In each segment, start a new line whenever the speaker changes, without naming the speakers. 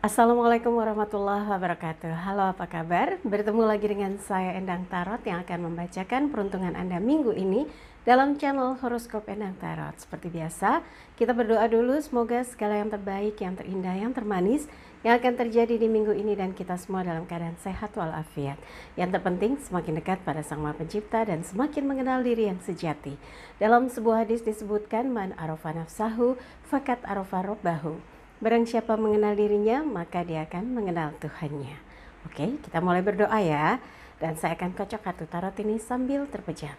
Assalamualaikum warahmatullahi wabarakatuh. Halo, apa kabar? Bertemu lagi dengan saya Endang Tarot yang akan membacakan peruntungan Anda minggu ini dalam channel Horoskop Endang Tarot. Seperti biasa, kita berdoa dulu semoga segala yang terbaik, yang terindah, yang termanis yang akan terjadi di minggu ini dan kita semua dalam keadaan sehat walafiat. Yang terpenting semakin dekat pada Sang Maha Pencipta dan semakin mengenal diri yang sejati. Dalam sebuah hadis disebutkan, man arafa nafsahu fakat arafa robbahu. Barang siapa mengenal dirinya, maka dia akan mengenal Tuhannya. Oke, kita mulai berdoa ya. Dan saya akan kocok kartu tarot ini sambil terpejam.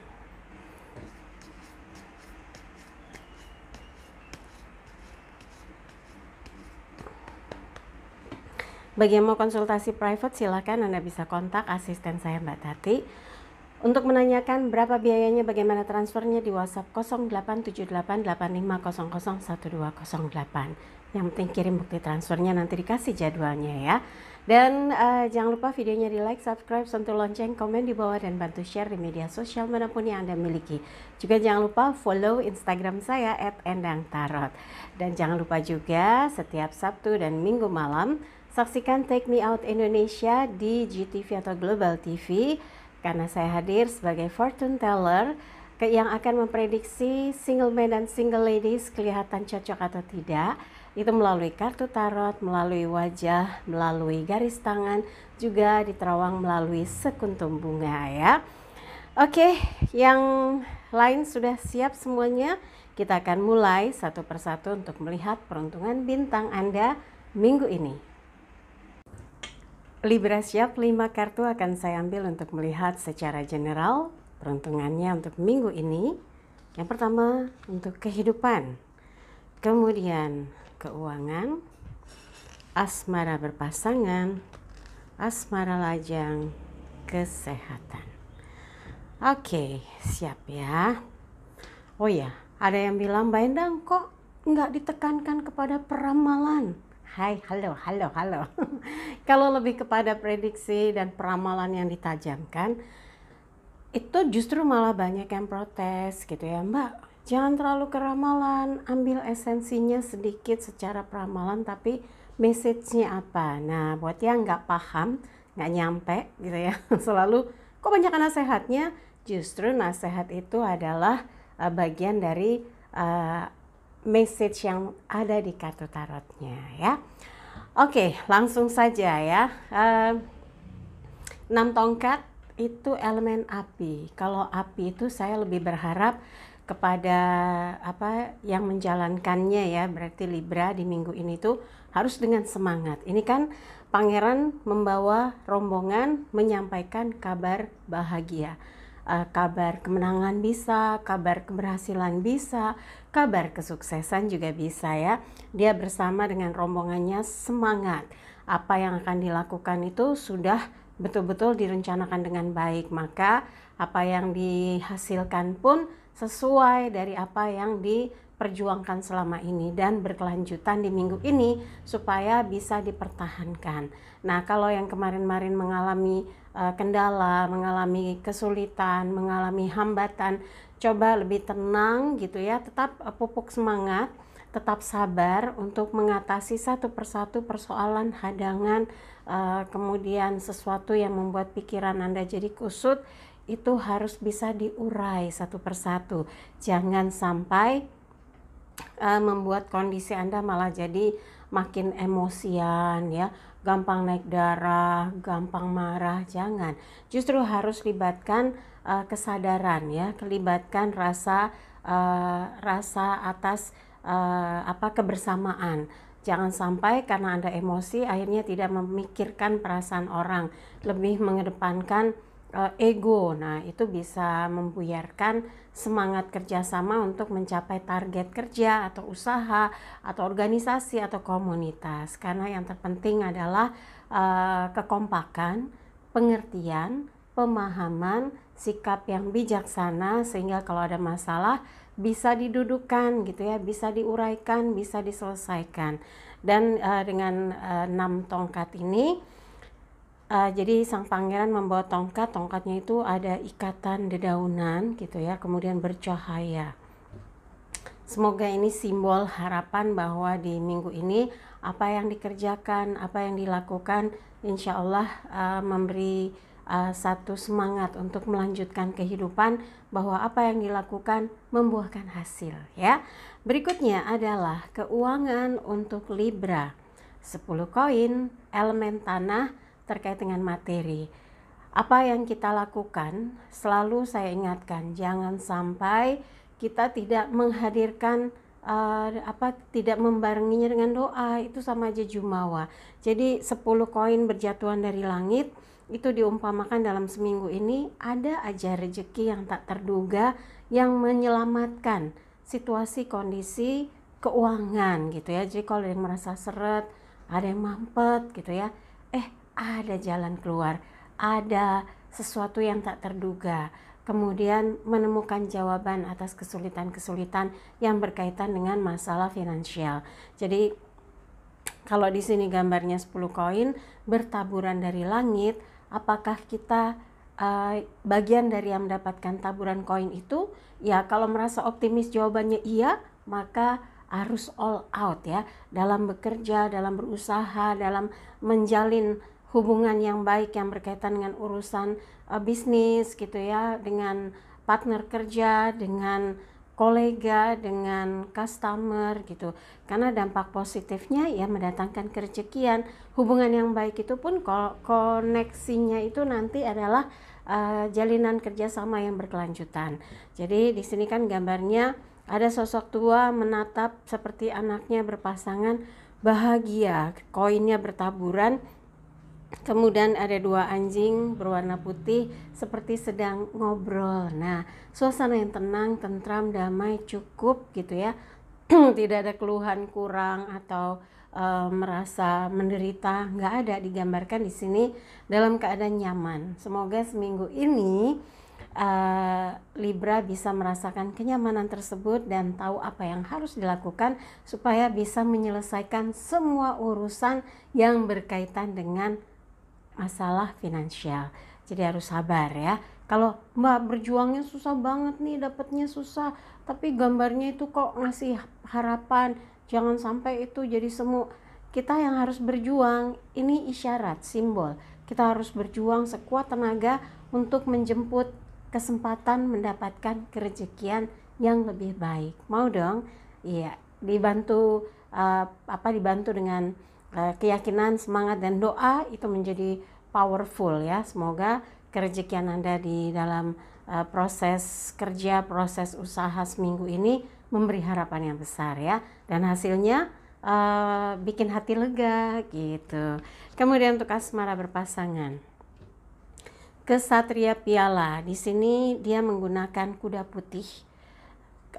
Bagi yang mau konsultasi private, silakan Anda bisa kontak asisten saya Mbak Tati. Untuk menanyakan berapa biayanya, bagaimana transfernya di WhatsApp 087885001208. Yang penting kirim bukti transfernya, nanti dikasih jadwalnya ya. Dan jangan lupa videonya di like, subscribe, sentuh lonceng, komen di bawah, dan bantu share di media sosial manapun yang Anda miliki. Juga jangan lupa follow Instagram saya @endangtarot. Dan jangan lupa juga setiap Sabtu dan Minggu malam saksikan Take Me Out Indonesia di GTV atau Global TV. Karena saya hadir sebagai fortune teller yang akan memprediksi single man dan single ladies kelihatan cocok atau tidak. Itu melalui kartu tarot, melalui wajah, melalui garis tangan, juga diterawang melalui sekuntum bunga ya. Oke, yang lain sudah siap semuanya. Kita akan mulai satu persatu untuk melihat peruntungan bintang Anda minggu ini. Libra siap, 5 kartu akan saya ambil untuk melihat secara general peruntungannya untuk minggu ini. Yang pertama untuk kehidupan, kemudian keuangan, asmara berpasangan, asmara lajang, kesehatan. Oke, siap ya. Oh ya, ada yang bilang, Mbak Endang kok nggak ditekankan kepada peramalan? Hai, halo. Kalau lebih kepada prediksi dan peramalan yang ditajamkan, itu justru malah banyak yang protes gitu ya, Mbak. Jangan terlalu ke ramalan, ambil esensinya sedikit secara peramalan, tapi message-nya apa? Nah, buat yang nggak paham, nggak nyampe gitu ya, selalu kok banyak nasihatnya, justru nasihat itu adalah bagian dari message yang ada di kartu tarotnya ya. Oke, langsung saja ya. 6 tongkat itu elemen api. Kalau api itu saya lebih berharap kepada apa yang menjalankannya ya. Berarti Libra di minggu ini tuh harus dengan semangat. Ini kan pangeran membawa rombongan menyampaikan kabar bahagia. Kabar kemenangan bisa, kabar keberhasilan bisa, kabar kesuksesan juga bisa ya. Dia bersama dengan rombongannya semangat. Apa yang akan dilakukan itu sudah betul-betul direncanakan dengan baik, maka apa yang dihasilkan pun sesuai dari apa yang diperjuangkan selama ini dan berkelanjutan di minggu ini supaya bisa dipertahankan. Nah, kalau yang kemarin-kemarin mengalami kendala, mengalami kesulitan, mengalami hambatan, coba lebih tenang gitu ya, tetap pupuk semangat, tetap sabar untuk mengatasi satu persatu persoalan, hadangan, kemudian sesuatu yang membuat pikiran Anda jadi kusut, itu harus bisa diurai satu persatu. Jangan sampai membuat kondisi Anda malah jadi makin emosian ya, gampang naik darah, gampang marah. Jangan, justru harus libatkan kesadaran ya, libatkan rasa atas kebersamaan. Jangan sampai karena Anda emosi akhirnya tidak memikirkan perasaan orang, lebih mengedepankan ego. Nah, itu bisa membuyarkan semangat kerjasama untuk mencapai target kerja atau usaha atau organisasi atau komunitas. Karena yang terpenting adalah kekompakan, pengertian, pemahaman, sikap yang bijaksana sehingga kalau ada masalah bisa didudukan gitu ya, bisa diuraikan, bisa diselesaikan. Dan dengan 6 tongkat ini, jadi sang pangeran membawa tongkatnya itu ada ikatan dedaunan gitu ya, kemudian bercahaya. Semoga ini simbol harapan bahwa di minggu ini apa yang dikerjakan, apa yang dilakukan, insya Allah memberi satu semangat untuk melanjutkan kehidupan, bahwa apa yang dilakukan membuahkan hasil ya. Berikutnya adalah keuangan untuk Libra. 10 koin, elemen tanah terkait dengan materi. Apa yang kita lakukan, selalu saya ingatkan, jangan sampai kita tidak menghadirkan tidak membarenginya dengan doa. Itu sama aja jumawa. Jadi 10 koin berjatuhan dari langit, itu diumpamakan dalam seminggu ini ada aja rezeki yang tak terduga yang menyelamatkan situasi kondisi keuangan gitu ya. Jadi kalau ada yang merasa seret, ada yang mampet gitu ya, ada jalan keluar, ada sesuatu yang tak terduga, kemudian menemukan jawaban atas kesulitan-kesulitan yang berkaitan dengan masalah finansial. Jadi kalau di sini gambarnya 10 koin bertaburan dari langit, apakah kita bagian dari yang mendapatkan taburan koin itu? Ya, kalau merasa optimis jawabannya iya, maka harus all out ya, dalam bekerja, dalam berusaha, dalam menjalin hubungan yang baik yang berkaitan dengan urusan bisnis gitu ya, dengan partner kerja, dengan kolega, dengan customer gitu. Karena dampak positifnya ya mendatangkan kerejekian. Hubungan yang baik itu pun koneksinya itu nanti adalah jalinan kerjasama yang berkelanjutan. Jadi di sini kan gambarnya ada sosok tua menatap seperti anaknya berpasangan bahagia, koinnya bertaburan. Kemudian ada 2 anjing berwarna putih seperti sedang ngobrol. Nah, suasana yang tenang, tentram, damai, cukup gitu ya. Tidak ada keluhan kurang atau merasa menderita, nggak ada, digambarkan di sini dalam keadaan nyaman. Semoga seminggu ini Libra bisa merasakan kenyamanan tersebut dan tahu apa yang harus dilakukan supaya bisa menyelesaikan semua urusan yang berkaitan dengan masalah finansial. Jadi harus sabar ya. Kalau Mbak berjuangnya susah banget nih, dapatnya susah, tapi gambarnya itu kok ngasih harapan, jangan sampai itu jadi semu. Kita yang harus berjuang, ini isyarat, simbol. Kita harus berjuang sekuat tenaga untuk menjemput kesempatan mendapatkan kerejekian yang lebih baik. Mau dong? Iya, dibantu dibantu dengan keyakinan, semangat dan doa, itu menjadi powerful ya. Semoga kerejekian Anda di dalam proses kerja, proses usaha seminggu ini memberi harapan yang besar ya, dan hasilnya bikin hati lega gitu. Kemudian untuk asmara berpasangan, kesatria piala, di sini dia menggunakan kuda putih.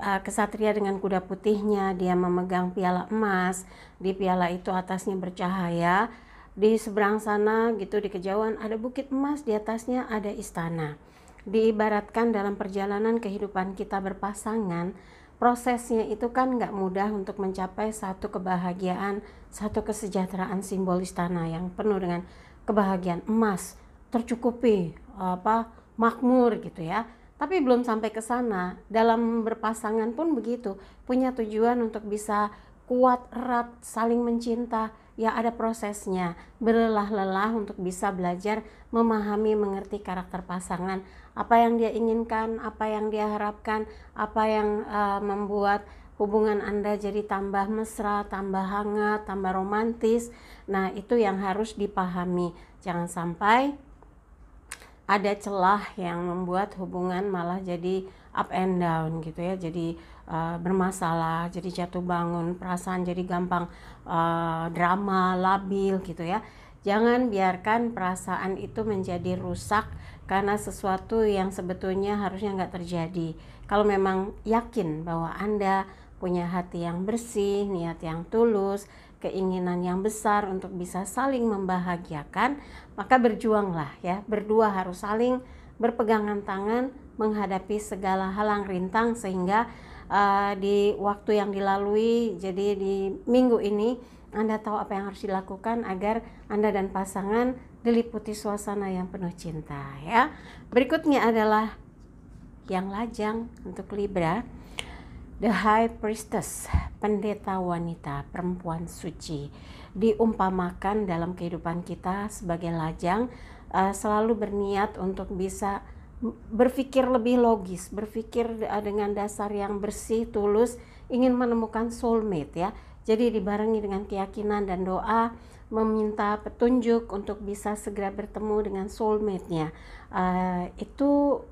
Kesatria dengan kuda putihnya, dia memegang piala emas. Di piala itu atasnya bercahaya. Di seberang sana gitu, di kejauhan ada bukit emas, di atasnya ada istana. Diibaratkan dalam perjalanan kehidupan kita berpasangan, prosesnya itu kan nggak mudah untuk mencapai satu kebahagiaan, satu kesejahteraan simbol istana yang penuh dengan kebahagiaan emas, tercukupi, makmur gitu ya. Tapi belum sampai ke sana. Dalam berpasangan pun begitu, punya tujuan untuk bisa kuat, erat, saling mencinta. Ya ada prosesnya, berlelah-lelah untuk bisa belajar memahami, mengerti karakter pasangan, apa yang dia inginkan, apa yang dia harapkan, apa yang membuat hubungan Anda jadi tambah mesra, tambah hangat, tambah romantis. Nah, itu yang harus dipahami. Jangan sampai ada celah yang membuat hubungan malah jadi up and down gitu ya, jadi bermasalah, jadi jatuh bangun, perasaan jadi gampang drama, labil gitu ya. Jangan biarkan perasaan itu menjadi rusak karena sesuatu yang sebetulnya harusnya nggak terjadi. Kalau memang yakin bahwa Anda punya hati yang bersih, niat yang tulus, keinginan yang besar untuk bisa saling membahagiakan, maka berjuanglah ya. Berdua harus saling berpegangan tangan menghadapi segala halang rintang, sehingga di waktu yang dilalui, jadi di minggu ini Anda tahu apa yang harus dilakukan agar Anda dan pasangan diliputi suasana yang penuh cinta ya. Berikutnya adalah yang lajang untuk Libra. The High Priestess, pendeta wanita, perempuan suci, diumpamakan dalam kehidupan kita sebagai lajang, selalu berniat untuk bisa berpikir lebih logis, berpikir dengan dasar yang bersih, tulus, ingin menemukan soulmate ya. Jadi dibarengi dengan keyakinan dan doa, meminta petunjuk untuk bisa segera bertemu dengan soulmate-nya. Itu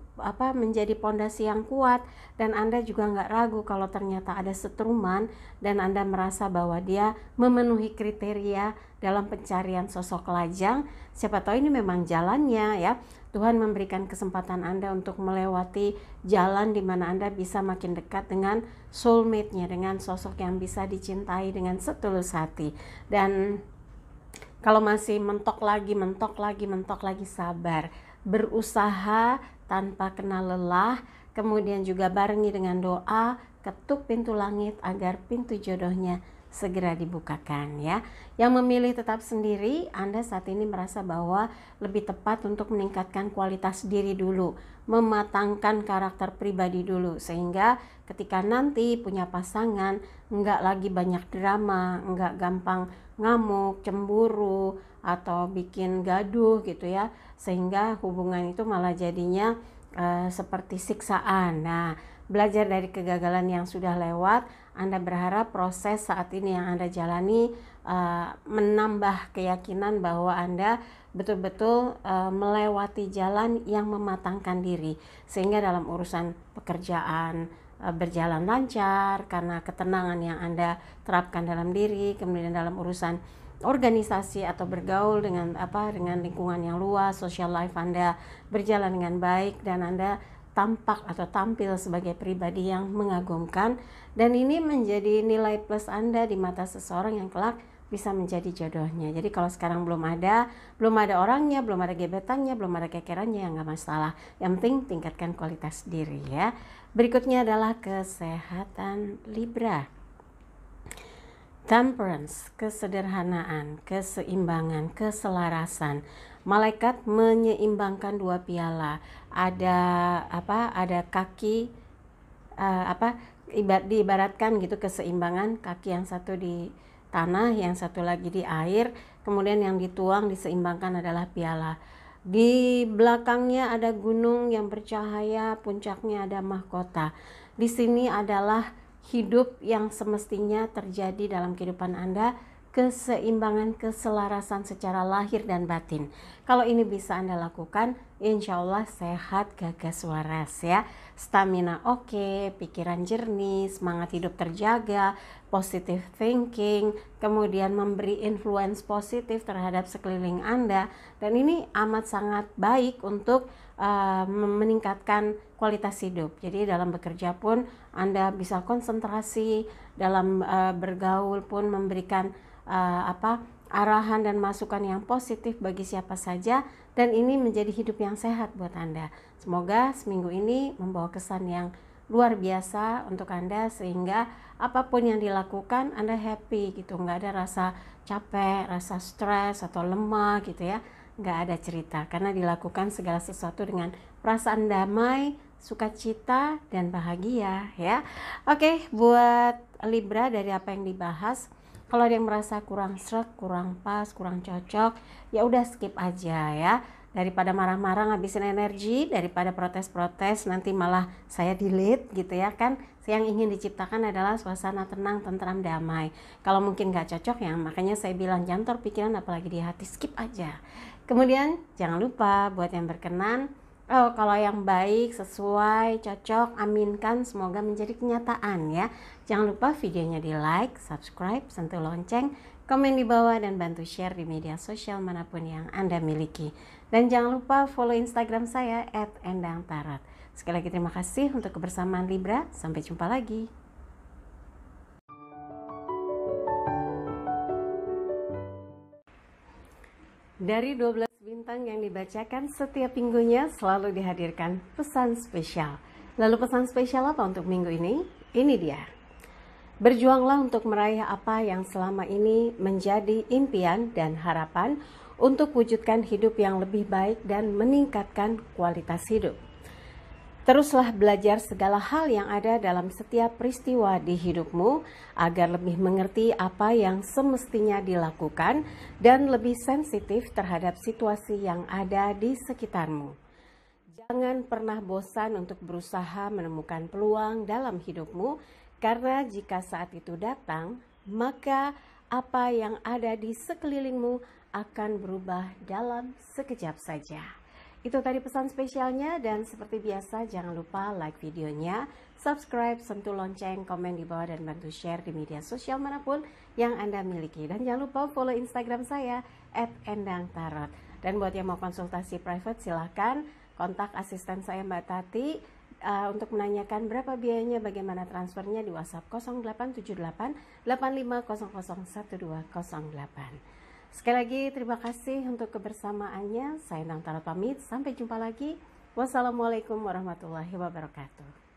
menjadi pondasi yang kuat, dan Anda juga nggak ragu kalau ternyata ada setruman dan Anda merasa bahwa dia memenuhi kriteria dalam pencarian sosok lajang. Siapa tahu ini memang jalannya ya. Tuhan memberikan kesempatan Anda untuk melewati jalan di mana Anda bisa makin dekat dengan soulmate-nya, dengan sosok yang bisa dicintai dengan setulus hati. Dan kalau masih mentok lagi, sabar, berusaha tanpa kenal lelah, kemudian juga barengi dengan doa, ketuk pintu langit agar pintu jodohnya segera dibukakan ya. Yang memilih tetap sendiri, Anda saat ini merasa bahwa lebih tepat untuk meningkatkan kualitas diri dulu, mematangkan karakter pribadi dulu, sehingga ketika nanti punya pasangan enggak lagi banyak drama, enggak gampang ngamuk, cemburu, atau bikin gaduh gitu ya, sehingga hubungan itu malah jadinya seperti siksaan. Nah, belajar dari kegagalan yang sudah lewat, Anda berharap proses saat ini yang Anda jalani menambah keyakinan bahwa Anda betul-betul melewati jalan yang mematangkan diri, sehingga dalam urusan pekerjaan berjalan lancar karena ketenangan yang Anda terapkan dalam diri, kemudian dalam urusan organisasi atau bergaul dengan lingkungan yang luas, social life Anda berjalan dengan baik, dan Anda tampak atau tampil sebagai pribadi yang mengagumkan, dan ini menjadi nilai plus Anda di mata seseorang yang kelak bisa menjadi jodohnya. Jadi kalau sekarang belum ada orangnya, belum ada gebetannya, belum ada kekerannya, ya nggak masalah. Yang penting tingkatkan kualitas diri ya. Berikutnya adalah kesehatan Libra. Temperance, kesederhanaan, keseimbangan, keselarasan. Malaikat menyeimbangkan dua piala. Ada kaki diibaratkan gitu, keseimbangan, kaki yang satu di tanah, yang satu lagi di air, kemudian yang dituang diseimbangkan adalah piala. Di belakangnya ada gunung yang bercahaya, puncaknya ada mahkota. Di sini adalah hidup yang semestinya terjadi dalam kehidupan Anda, keseimbangan, keselarasan secara lahir dan batin. Kalau ini bisa Anda lakukan, insya Allah sehat, gagas, waras ya. Stamina oke, pikiran jernih, semangat hidup terjaga, positive thinking, kemudian memberi influence positif terhadap sekeliling Anda. Dan ini amat sangat baik untuk meningkatkan kualitas hidup. Jadi dalam bekerja pun Anda bisa konsentrasi, dalam bergaul pun memberikan arahan dan masukan yang positif bagi siapa saja, dan ini menjadi hidup yang sehat buat Anda. Semoga seminggu ini membawa kesan yang luar biasa untuk Anda, sehingga apapun yang dilakukan Anda happy gitu, nggak ada rasa capek, rasa stres atau lemah gitu ya, nggak ada cerita, karena dilakukan segala sesuatu dengan perasaan damai, sukacita, dan bahagia ya. Oke, buat Libra, dari apa yang dibahas, kalau ada yang merasa kurang sreg, kurang pas, kurang cocok, ya udah skip aja ya. Daripada marah-marah ngabisin energi, daripada protes-protes nanti malah saya delete gitu ya kan. Yang ingin diciptakan adalah suasana tenang, tentram, damai. Kalau mungkin gak cocok ya, makanya saya bilang jangan pikiran apalagi di hati, skip aja. Kemudian jangan lupa buat yang berkenan, kalau yang baik, sesuai, cocok, aminkan, semoga menjadi kenyataan ya. Jangan lupa videonya di like, subscribe, sentuh lonceng, komen di bawah, dan bantu share di media sosial manapun yang Anda miliki. Dan jangan lupa follow Instagram saya @endangtarot. Sekali lagi terima kasih untuk kebersamaan Libra. Sampai jumpa lagi. Dari 12 bintang yang dibacakan setiap minggunya selalu dihadirkan pesan spesial. Lalu pesan spesial apa untuk minggu ini? Ini dia. Berjuanglah untuk meraih apa yang selama ini menjadi impian dan harapan untuk wujudkan hidup yang lebih baik dan meningkatkan kualitas hidup. Teruslah belajar segala hal yang ada dalam setiap peristiwa di hidupmu agar lebih mengerti apa yang semestinya dilakukan dan lebih sensitif terhadap situasi yang ada di sekitarmu. Jangan pernah bosan untuk berusaha menemukan peluang dalam hidupmu, karena jika saat itu datang, maka apa yang ada di sekelilingmu akan berubah dalam sekejap saja. Itu tadi pesan spesialnya, dan seperti biasa jangan lupa like videonya, subscribe, sentuh lonceng, komen di bawah, dan bantu share di media sosial manapun yang Anda miliki. Dan jangan lupa follow Instagram saya @endangtarot. Dan buat yang mau konsultasi private silahkan kontak asisten saya Mbak Tati untuk menanyakan berapa biayanya, bagaimana transfernya di WhatsApp 0878 85001208. Sekali lagi terima kasih untuk kebersamaannya. Saya Endang Tarot pamit, sampai jumpa lagi. Wassalamualaikum warahmatullahi wabarakatuh.